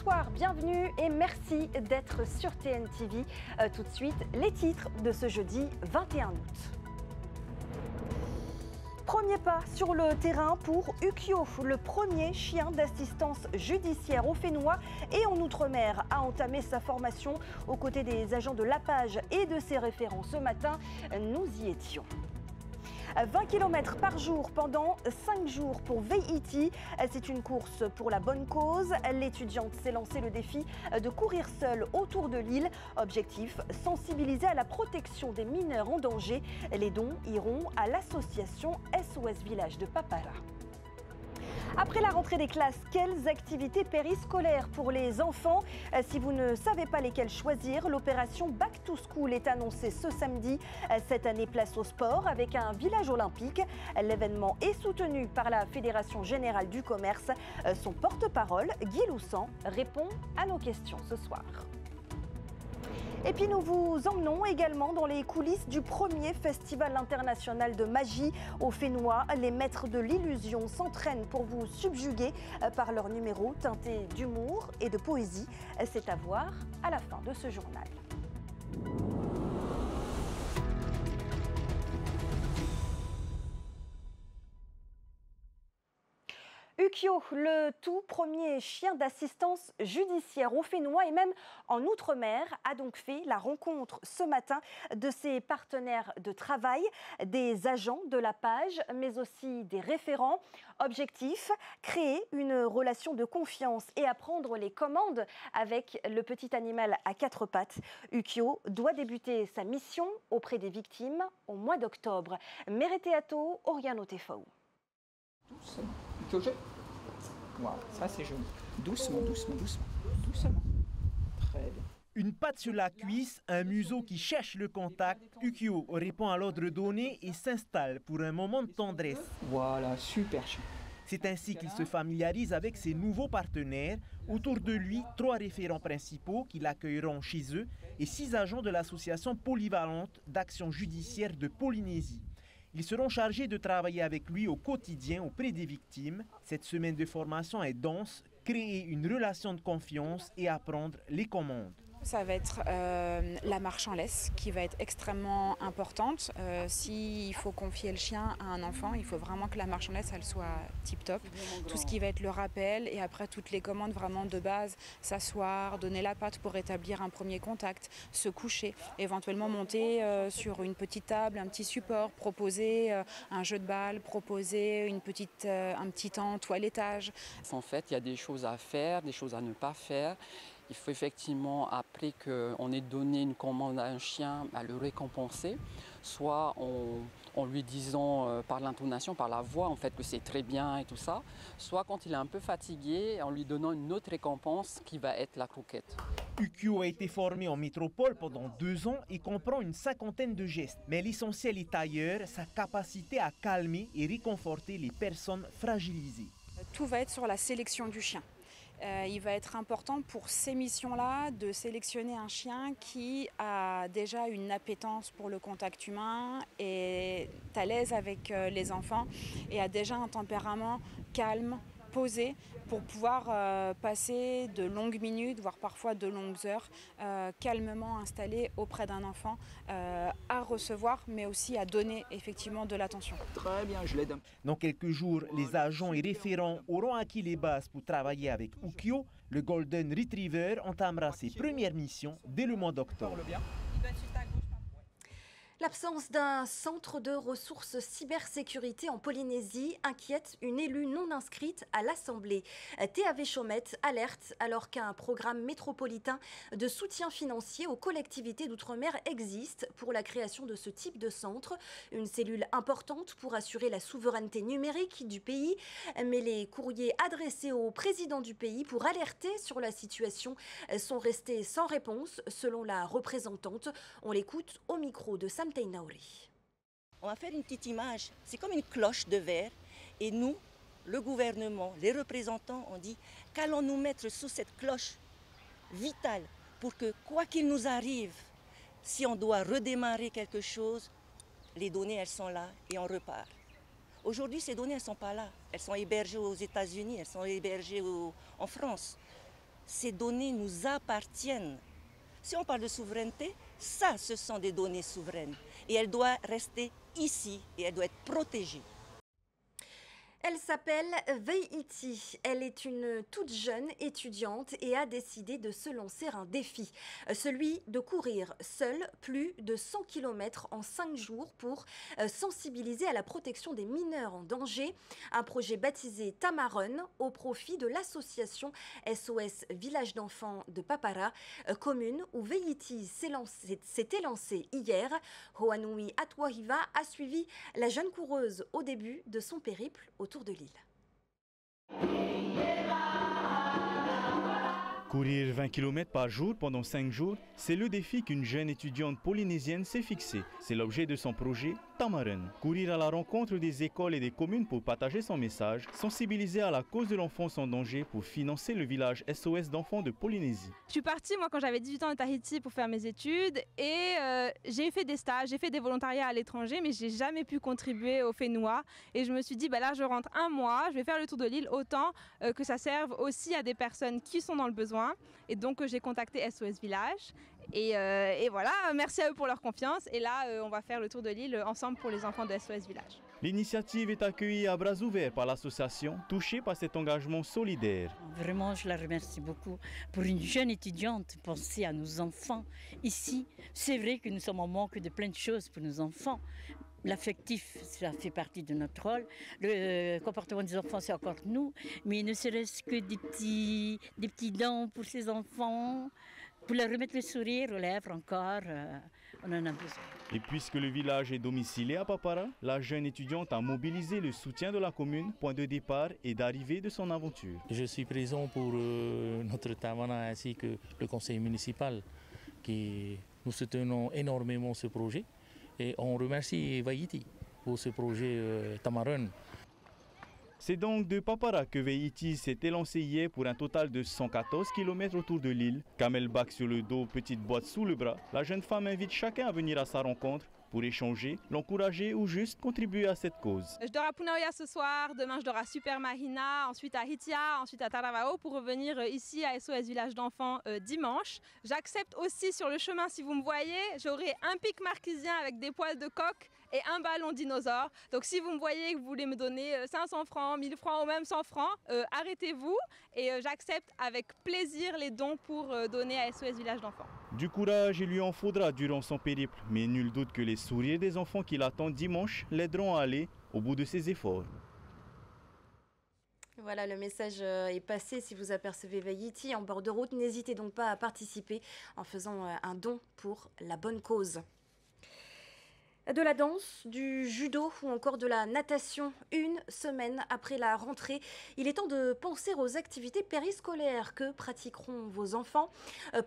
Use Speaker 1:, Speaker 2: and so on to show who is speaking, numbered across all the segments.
Speaker 1: Bonsoir, bienvenue et merci d'être sur TNTV. Tout de suite, les titres de ce jeudi 21 août. Premier pas sur le terrain pour Ukyo, le premier chien d'assistance judiciaire au Fénois et en Outre-mer a entamé sa formation aux côtés des agents de l'APAGE et de ses référents. Ce matin, nous y étions. 20 km par jour pendant 5 jours pour VIT. C'est une course pour la bonne cause. L'étudiante s'est lancé le défi de courir seule autour de l'île. Objectif, sensibiliser à la protection des mineurs en danger. Les dons iront à l'association SOS Village de Papara. Après la rentrée des classes, quelles activités périscolaires pour les enfants? Si vous ne savez pas lesquelles choisir, l'opération Back to School est annoncée ce samedi. Cette année, place au sport avec un village olympique. L'événement est soutenu par la Fédération Générale du Commerce. Son porte-parole, Guy Loussan, répond à nos questions ce soir. Et puis nous vous emmenons également dans les coulisses du premier festival international de magie au Fénois. Les maîtres de l'illusion s'entraînent pour vous subjuguer par leurs numéros teintés d'humour et de poésie. C'est à voir à la fin de ce journal. Ukyo, le tout premier chien d'assistance judiciaire au Fénois et même en Outre-mer, a donc fait la rencontre ce matin de ses partenaires de travail, des agents de l'APAGE, mais aussi des référents. Objectif, créer une relation de confiance et apprendre les commandes avec le petit animal à 4 pattes. Ukyo doit débuter sa mission auprès des victimes au mois d'octobre. Mereteato Oriano Tefao.
Speaker 2: Wow, ça c'est joli. Doucement, doucement, doucement, doucement. Très bien.
Speaker 3: Une patte sur la cuisse, un museau qui cherche le contact. Ukyo répond à l'ordre donné et s'installe pour un moment de tendresse.
Speaker 2: Voilà, super chien.
Speaker 3: C'est ainsi qu'il se familiarise avec ses nouveaux partenaires. Autour de lui, 3 référents principaux qui l'accueilleront chez eux et 6 agents de l'association polyvalente d'action judiciaire de Polynésie. Ils seront chargés de travailler avec lui au quotidien auprès des victimes. Cette semaine de formation est dense, créer une relation de confiance et apprendre les commandes.
Speaker 4: Ça va être la marche en laisse qui va être extrêmement importante. S'il faut confier le chien à un enfant, il faut vraiment que la marche en laisse elle soit tip-top. Tout ce qui va être le rappel et après toutes les commandes vraiment de base, s'asseoir, donner la patte pour établir un premier contact, se coucher, éventuellement monter sur une petite table, un petit support, proposer un jeu de balle, proposer un petit temps toilettage.
Speaker 5: En fait, il y a des choses à faire, des choses à ne pas faire. Il faut effectivement, après qu'on ait donné une commande à un chien, à le récompenser, soit en lui disant par l'intonation, par la voix, en fait, que c'est très bien et tout ça, soit quand il est un peu fatigué, en lui donnant une autre récompense qui va être la croquette.
Speaker 3: Ukyo a été formé en métropole pendant 2 ans et comprend une 50aine de gestes. Mais l'essentiel est ailleurs, sa capacité à calmer et réconforter les personnes fragilisées.
Speaker 4: Tout va être sur la sélection du chien. Il va être important pour ces missions-là de sélectionner un chien qui a déjà une appétence pour le contact humain, est à l'aise avec les enfants et a déjà un tempérament calme, posé, pour pouvoir passer de longues minutes, voire parfois de longues heures, calmement installé auprès d'un enfant, à recevoir, mais aussi à donner effectivement de l'attention.
Speaker 2: Très bien, je l'aide.
Speaker 3: Dans quelques jours, les agents et référents auront acquis les bases pour travailler avec Ukyo. Le Golden Retriever entamera ses premières missions dès le mois d'octobre.
Speaker 1: L'absence d'un centre de ressources cybersécurité en Polynésie inquiète une élue non inscrite à l'Assemblée. TAV Chaumette alerte alors qu'un programme métropolitain de soutien financier aux collectivités d'outre-mer existe pour la création de ce type de centre. Une cellule importante pour assurer la souveraineté numérique du pays. Mais les courriers adressés au président du pays pour alerter sur la situation sont restés sans réponse selon la représentante. On l'écoute au micro de Sam Tainauri.
Speaker 6: On va faire une petite image, c'est comme une cloche de verre et nous, le gouvernement, les représentants, on dit qu'allons-nous mettre sous cette cloche vitale pour que quoi qu'il nous arrive, si on doit redémarrer quelque chose, les données elles sont là et on repart. Aujourd'hui ces données elles ne sont pas là, elles sont hébergées aux États-Unis, elles sont hébergées en France. ces données nous appartiennent. Si on parle de souveraineté, ça, ce sont des données souveraines. Et elles doivent rester ici et elles doivent être protégées.
Speaker 1: Elle s'appelle Veiti. Elle est une toute jeune étudiante et a décidé de se lancer un défi, celui de courir seule plus de 100 km en 5 jours pour sensibiliser à la protection des mineurs en danger. Un projet baptisé Tamarun au profit de l'association SOS Village d'enfants de Papara, commune où Veiti s'était lancée hier. Hoanui Atwahiva a suivi la jeune coureuse au début de son périple autour de l'île.
Speaker 7: Courir 20 km par jour pendant 5 jours, c'est le défi qu'une jeune étudiante polynésienne s'est fixé. C'est l'objet de son projet Tamarun. Courir à la rencontre des écoles et des communes pour partager son message, sensibiliser à la cause de l'enfance en danger pour financer le village SOS d'enfants de Polynésie.
Speaker 8: Je suis partie moi quand j'avais 18 ans à Tahiti pour faire mes études et j'ai fait des stages, j'ai fait des volontariats à l'étranger mais j'ai jamais pu contribuer au FENUA et je me suis dit bah là je rentre un mois, je vais faire le tour de l'île autant que ça serve aussi à des personnes qui sont dans le besoin et donc j'ai contacté SOS Village et voilà, merci à eux pour leur confiance et là on va faire le tour de l'île ensemble pour les enfants de SOS Village.
Speaker 7: L'initiative est accueillie à bras ouverts par l'association, touchée par cet engagement solidaire.
Speaker 9: Vraiment, je la remercie beaucoup. Pour une jeune étudiante, penser à nos enfants ici, c'est vrai que nous sommes en manque de plein de choses pour nos enfants. L'affectif, ça fait partie de notre rôle. Le comportement des enfants, c'est encore nous. Mais ne serait-ce que des petits dons pour ces enfants, pour leur remettre le sourire aux lèvres encore, on en a besoin.
Speaker 7: Et puisque le village est domicilié à Papara, la jeune étudiante a mobilisé le soutien de la commune, point de départ et d'arrivée de son aventure.
Speaker 10: Je suis présent pour notre Tamana ainsi que le conseil municipal, qui nous soutenons énormément ce projet. Et on remercie Veiti pour ce projet Tamarun.
Speaker 7: C'est donc de Papara que Veiti s'est élancé hier pour un total de 114 km autour de l'île. Camelback sur le dos, petite boîte sous le bras, la jeune femme invite chacun à venir à sa rencontre pour échanger, l'encourager ou juste contribuer à cette cause.
Speaker 8: Je dors à Punaoya ce soir, demain je dors à Super Mahina, ensuite à Hitia, ensuite à Taravao pour revenir ici à SOS Village d'enfants dimanche. J'accepte aussi sur le chemin, si vous me voyez, j'aurai un pic marquisien avec des poils de coq et un ballon dinosaure. Donc si vous me voyez et que vous voulez me donner 500 francs, 1000 francs ou même 100 francs, arrêtez-vous et j'accepte avec plaisir les dons pour donner à SOS Village d'enfants.
Speaker 7: Du courage, il lui en faudra durant son périple, mais nul doute que les sourires des enfants qui l'attendent dimanche l'aideront à aller au bout de ses efforts.
Speaker 1: Voilà, le message est passé. Si vous apercevez Veiti en bord de route, n'hésitez donc pas à participer en faisant un don pour la bonne cause. De la danse, du judo ou encore de la natation, une semaine après la rentrée, il est temps de penser aux activités périscolaires que pratiqueront vos enfants.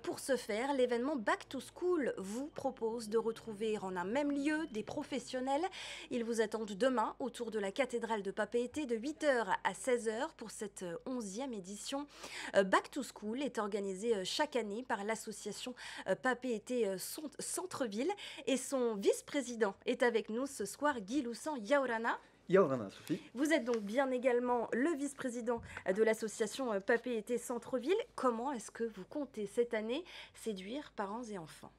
Speaker 1: Pour ce faire, l'événement Back to School vous propose de retrouver en un même lieu des professionnels. Ils vous attendent demain autour de la cathédrale de Papeete de 8h à 16h pour cette 11e édition. Back to School est organisé chaque année par l'association Papeete Centre-Ville et son vice-président est avec nous ce soir, Guy Loussan Yaorana.
Speaker 11: Yaorana, Sophie.
Speaker 1: Vous êtes donc bien également le vice-président de l'association Papeete Centre-Ville. Comment est-ce que vous comptez cette année séduire parents et enfants?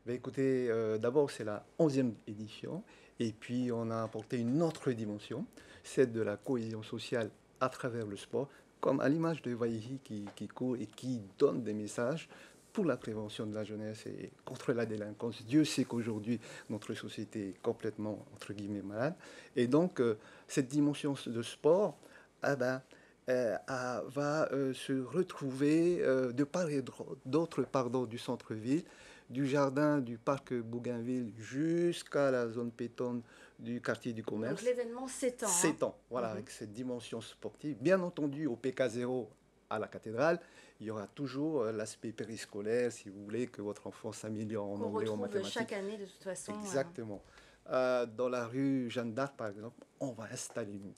Speaker 11: Écoutez, d'abord c'est la 11e édition et puis on a apporté une autre dimension, celle de la cohésion sociale à travers le sport, comme à l'image de Veiti qui court et qui donne des messages pour la prévention de la jeunesse et contre la délinquance. Dieu sait qu'aujourd'hui, notre société est complètement, entre guillemets, malade. Et donc, cette dimension de sport va se retrouver de part et d'autre du centre-ville, du jardin du parc Bougainville jusqu'à la zone piétonne du quartier du commerce.
Speaker 1: Donc l'événement s'étend.
Speaker 11: S'étend, voilà, avec cette dimension sportive. Bien entendu, au PK0 à la cathédrale, il y aura toujours l'aspect périscolaire, si vous voulez, que votre enfant s'améliore en anglais, en mathématiques.
Speaker 1: Chaque année, de toute façon.
Speaker 11: Exactement. Dans la rue Jeanne d'Arc, par exemple, on va installer une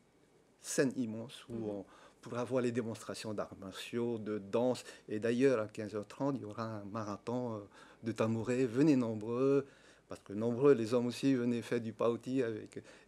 Speaker 11: scène immense où on pourra voir les démonstrations d'arts martiaux, de danse. Et d'ailleurs, à 15h30, il y aura un marathon de tambouré. Venez nombreux, parce que nombreux, les hommes aussi, venez faire du paoti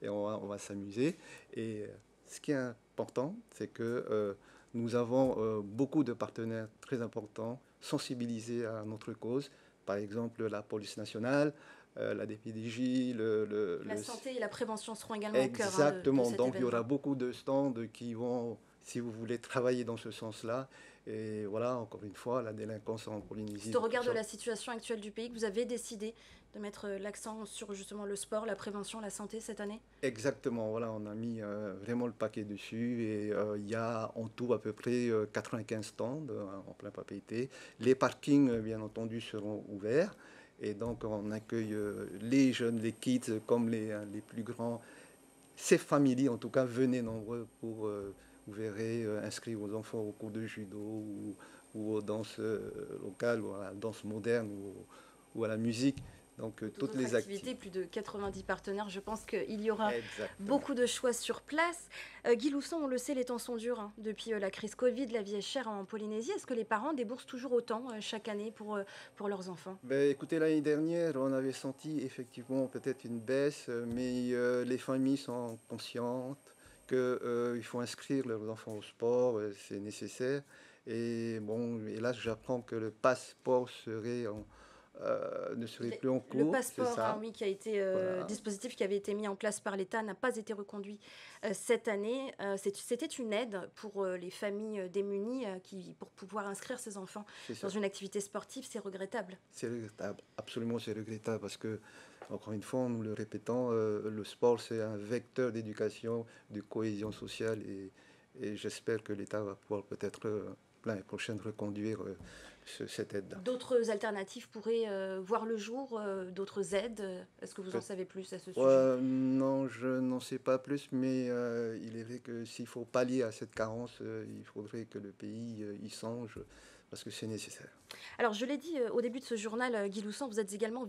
Speaker 11: et on va s'amuser. Et ce qui est important, c'est que Nous avons beaucoup de partenaires très importants, sensibilisés à notre cause. Par exemple, la police nationale, la DPDJ,
Speaker 1: la santé et la prévention seront également au cœur.
Speaker 11: Exactement.
Speaker 1: De cet
Speaker 11: Donc
Speaker 1: événement.
Speaker 11: il y aura beaucoup de stands qui vont, si vous voulez, travailler dans ce sens-là. Et voilà, encore une fois, la délinquance en Polynésie.
Speaker 1: C'est au regard de la situation actuelle du pays que vous avez décidé de mettre l'accent sur justement le sport, la prévention, la santé cette année?
Speaker 11: Exactement, voilà, on a mis vraiment le paquet dessus et il y a en tout à peu près 95 stands en plein papeterie. Les parkings, bien entendu, seront ouverts et donc on accueille les jeunes, les kids comme les plus grands. Ces familles, en tout cas, venez nombreux pour, vous verrez, inscrire vos enfants au cours de judo ou aux danses locales ou à la danse moderne ou à la musique. Donc toutes les activités,
Speaker 1: plus de 90 partenaires, je pense qu'il y aura beaucoup de choix sur place. Guy Lousson, on le sait, les temps sont durs depuis la crise Covid, la vie est chère en Polynésie. Est-ce que les parents déboursent toujours autant chaque année pour leurs enfants?
Speaker 11: Écoutez, l'année dernière, on avait senti effectivement peut-être une baisse, mais les familles sont conscientes qu'il faut inscrire leurs enfants au sport, c'est nécessaire. Et bon, et là, j'apprends que le passeport serait ne serait plus en cours.
Speaker 1: Le passeport, oui, qui a été dispositif qui avait été mis en place par l'État, n'a pas été reconduit cette année. C'était une aide pour les familles démunies pour pouvoir inscrire ses enfants dans une activité sportive. C'est regrettable.
Speaker 11: C'est regrettable, absolument, c'est regrettable parce que, encore une fois, nous le répétons, le sport, c'est un vecteur d'éducation, de cohésion sociale et j'espère que l'État va pouvoir peut-être l'année prochaine reconduire cette aide.
Speaker 1: D'autres alternatives pourraient voir le jour, d'autres aides. Est-ce que vous en savez plus à ce sujet?
Speaker 11: Non, je n'en sais pas plus, mais il est vrai que s'il faut pallier à cette carence, il faudrait que le pays y songe, parce que c'est nécessaire.
Speaker 1: Alors, je l'ai dit au début de ce journal, Guy Lousson, vous êtes également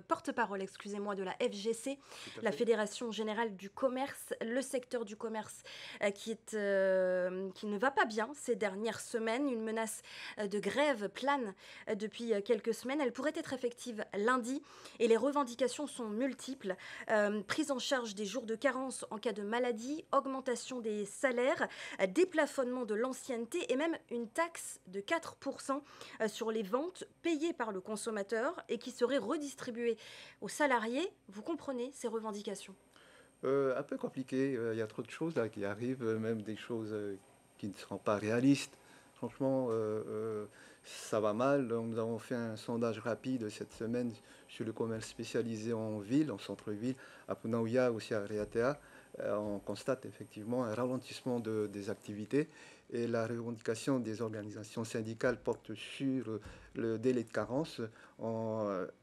Speaker 1: porte-parole, de la FGC, la Fédération Générale du Commerce, le secteur du commerce qui ne va pas bien ces dernières semaines. Une menace de grève plane depuis quelques semaines. Elle pourrait être effective lundi et les revendications sont multiples. Prise en charge des jours de carence en cas de maladie, augmentation des salaires, déplafonnement de l'ancienneté et même une taxe de 4% sur les ventes payées par le consommateur et qui seraient redistribuées aux salariés. Vous comprenez ces revendications?
Speaker 11: Un peu compliqué, il y a trop de choses là qui arrivent, même des choses qui ne seront pas réalistes. Franchement, ça va mal. Nous avons fait un sondage rapide cette semaine sur le commerce spécialisé en ville, en centre-ville, à Punaouia, aussi à Raiatea. On constate effectivement un ralentissement des activités et la revendication des organisations syndicales porte sur le délai de carence.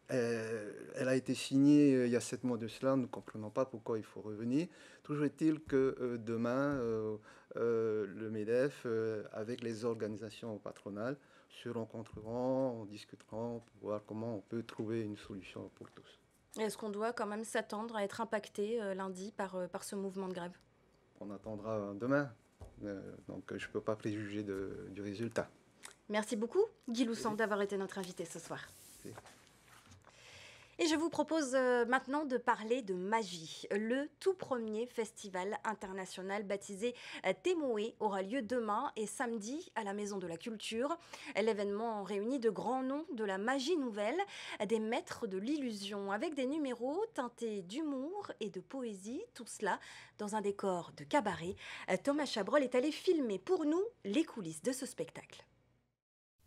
Speaker 11: Elle a été signée il y a 7 mois de cela, nous ne comprenons pas pourquoi il faut revenir. Toujours est-il que demain, le MEDEF, avec les organisations patronales, se rencontreront, discuteront pour voir comment on peut trouver une solution pour tous.
Speaker 1: Est-ce qu'on doit quand même s'attendre à être impacté lundi par ce mouvement de grève?
Speaker 11: On attendra demain, donc je ne peux pas préjuger du résultat.
Speaker 1: Merci beaucoup, Guy Lousson, d'avoir été notre invité ce soir.
Speaker 11: Merci.
Speaker 1: Et je vous propose maintenant de parler de magie. Le tout premier festival international baptisé Temoe aura lieu demain et samedi à la Maison de la Culture. L'événement réunit de grands noms de la magie nouvelle, des maîtres de l'illusion, avec des numéros teintés d'humour et de poésie, tout cela dans un décor de cabaret. Thomas Chabrol est allé filmer pour nous les coulisses de ce spectacle.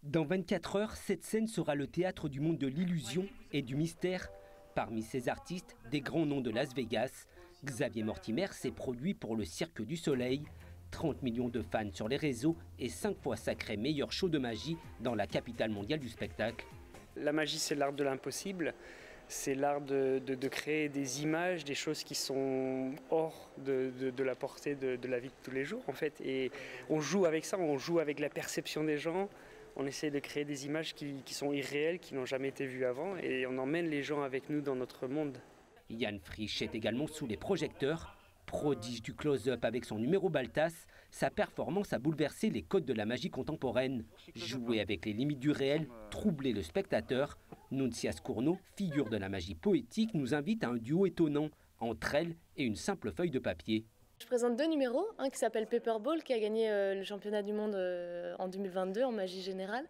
Speaker 12: Dans 24 heures, cette scène sera le théâtre du monde de l'illusion et du mystère. Parmi ces artistes, des grands noms de Las Vegas. Xavier Mortimer s'est produit pour le Cirque du Soleil. 30 millions de fans sur les réseaux et 5 fois sacré meilleur show de magie dans la capitale mondiale du spectacle.
Speaker 13: La magie, c'est l'art de l'impossible. C'est l'art de créer des images, des choses qui sont hors de la portée de la vie de tous les jours, en fait. Et on joue avec ça, on joue avec la perception des gens. On essaie de créer des images qui sont irréelles, qui n'ont jamais été vues avant, et on emmène les gens avec nous dans notre monde.
Speaker 12: Yann Frisch est également sous les projecteurs. Prodige du close-up avec son numéro Baltas, sa performance a bouleversé les codes de la magie contemporaine. Jouer avec les limites du réel, troubler le spectateur. Nuncias Cournot, figure de la magie poétique, nous invite à un duo étonnant entre elle et une simple feuille de papier.
Speaker 14: Je présente 2 numéros, un qui s'appelle Paperball, qui a gagné le championnat du monde en 2022 en magie générale,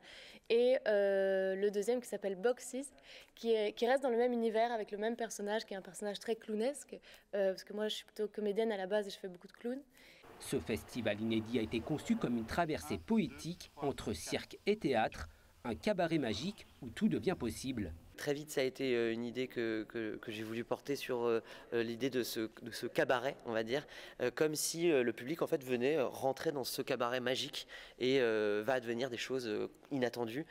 Speaker 14: et le deuxième qui s'appelle Boxes, qui reste dans le même univers avec le même personnage, qui est un personnage très clownesque, parce que moi je suis plutôt comédienne à la base et je fais beaucoup de clowns.
Speaker 12: Ce festival inédit a été conçu comme une traversée poétique entre cirque et théâtre, un cabaret magique où tout devient possible.
Speaker 15: Très vite, ça a été une idée que j'ai voulu porter sur l'idée de ce cabaret, on va dire, comme si le public en fait venait rentrer dans ce cabaret magique et va advenir des choses inattendues.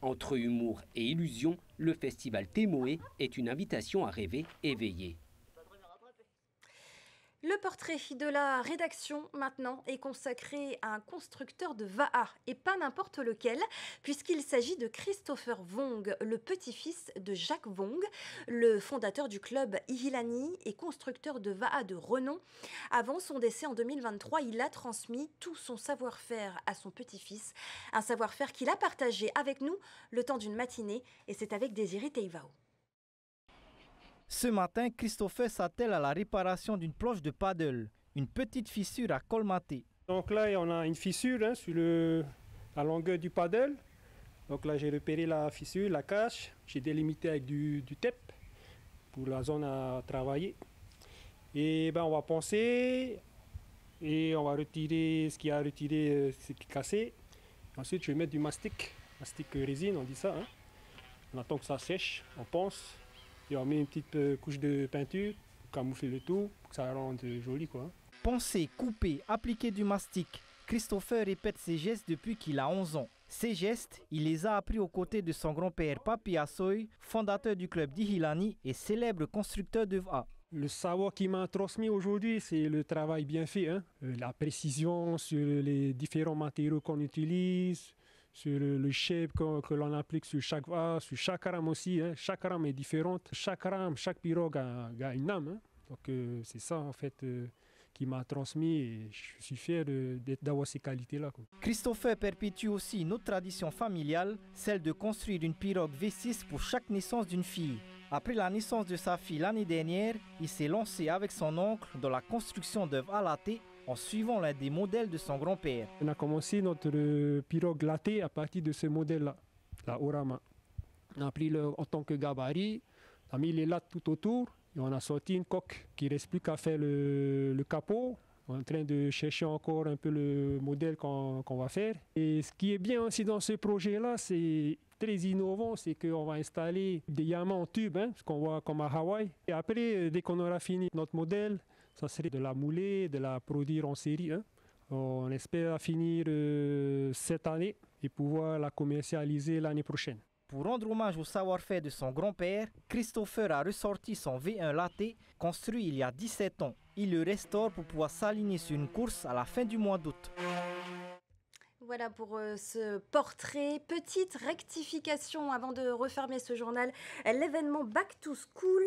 Speaker 12: Entre humour et illusion, le festival Témoé est une invitation à rêver éveillé.
Speaker 1: Le portrait de la rédaction, maintenant, est consacré à un constructeur de Vaha, et pas n'importe lequel, puisqu'il s'agit de Christopher Vong, le petit-fils de Jacques Vong, le fondateur du club Ihilani et constructeur de Vaha de renom. Avant son décès en 2023, il a transmis tout son savoir-faire à son petit-fils, un savoir-faire qu'il a partagé avec nous le temps d'une matinée, et c'est avec Désiré Teivao.
Speaker 16: Ce matin, Christopher s'attelle à la réparation d'une planche de paddle, une petite fissure à colmater.
Speaker 17: Donc là, on a une fissure sur la longueur du paddle. Donc là, j'ai repéré la fissure, la cache. J'ai délimité avec du tape pour la zone à travailler. Et on va poncer et on va retirer ce qui a retiré, ce qui est cassé. Ensuite, je vais mettre du mastic résine, on dit ça. On attend que ça sèche, on ponce. Et on met une petite couche de peinture pour camoufler le tout, pour que ça rende joli, quoi.
Speaker 16: Poncer, couper, appliquer du mastic. Christopher répète ces gestes depuis qu'il a 11 ans. Ces gestes, il les a appris aux côtés de son grand-père Papi Assoy, fondateur du club d'Ihilani et célèbre constructeur de Vaha.
Speaker 17: Le savoir qu'il m'a transmis aujourd'hui, c'est le travail bien fait, la précision sur les différents matériaux qu'on utilise, sur le shape que l'on applique sur chaque Vaha, sur chaque rame aussi. Chaque rame est différente. Chaque rame, chaque pirogue a une âme. Donc c'est ça en fait qui m'a transmis et je suis fier d'avoir ces qualités-là.
Speaker 16: Christopher perpétue aussi une autre tradition familiale, celle de construire une pirogue V6 pour chaque naissance d'une fille. Après la naissance de sa fille l'année dernière, il s'est lancé avec son oncle dans la construction d'œuvres à latte en suivant l'un des modèles de son grand-père.
Speaker 17: On a commencé notre pirogue latée à partir de ce modèle-là, la Orama. On a pris en tant que gabarit, on a mis les lattes tout autour et on a sorti une coque qui ne reste plus qu'à faire le capot. On est en train de chercher encore un peu le modèle qu'on va faire. Et ce qui est bien aussi dans ce projet-là, c'est très innovant, c'est qu'on va installer des diamants en tube, ce qu'on voit comme à Hawaï. Et après, dès qu'on aura fini notre modèle, ça serait de la mouler, de la produire en série. On espère finir cette année et pouvoir la commercialiser l'année prochaine.
Speaker 16: Pour rendre hommage au savoir-faire de son grand-père, Christopher a ressorti son V1 latte, construit il y a 17 ans. Il le restaure pour pouvoir s'aligner sur une course à la fin du mois d'août.
Speaker 1: Voilà pour ce portrait. Petite rectification avant de refermer ce journal. L'événement Back to School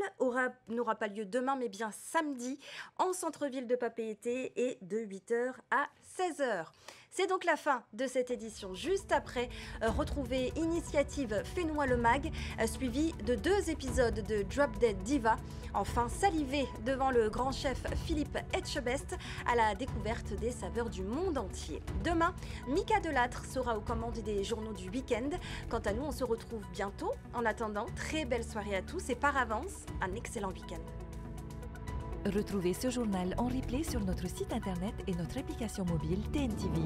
Speaker 1: n'aura pas lieu demain, mais bien samedi, en centre-ville de Papeete et de 8h à 16h. C'est donc la fin de cette édition. Juste après, retrouvez Initiative Fais-Nous le Mag, suivi de 2 épisodes de Drop Dead Diva. Enfin, salivez devant le grand chef Philippe Etchebest à la découverte des saveurs du monde entier. Demain, Mika Delattre sera aux commandes des journaux du week-end. Quant à nous, on se retrouve bientôt. En attendant, très belle soirée à tous et par avance, un excellent week-end.
Speaker 18: Retrouvez ce journal en replay sur notre site internet et notre application mobile TNTV.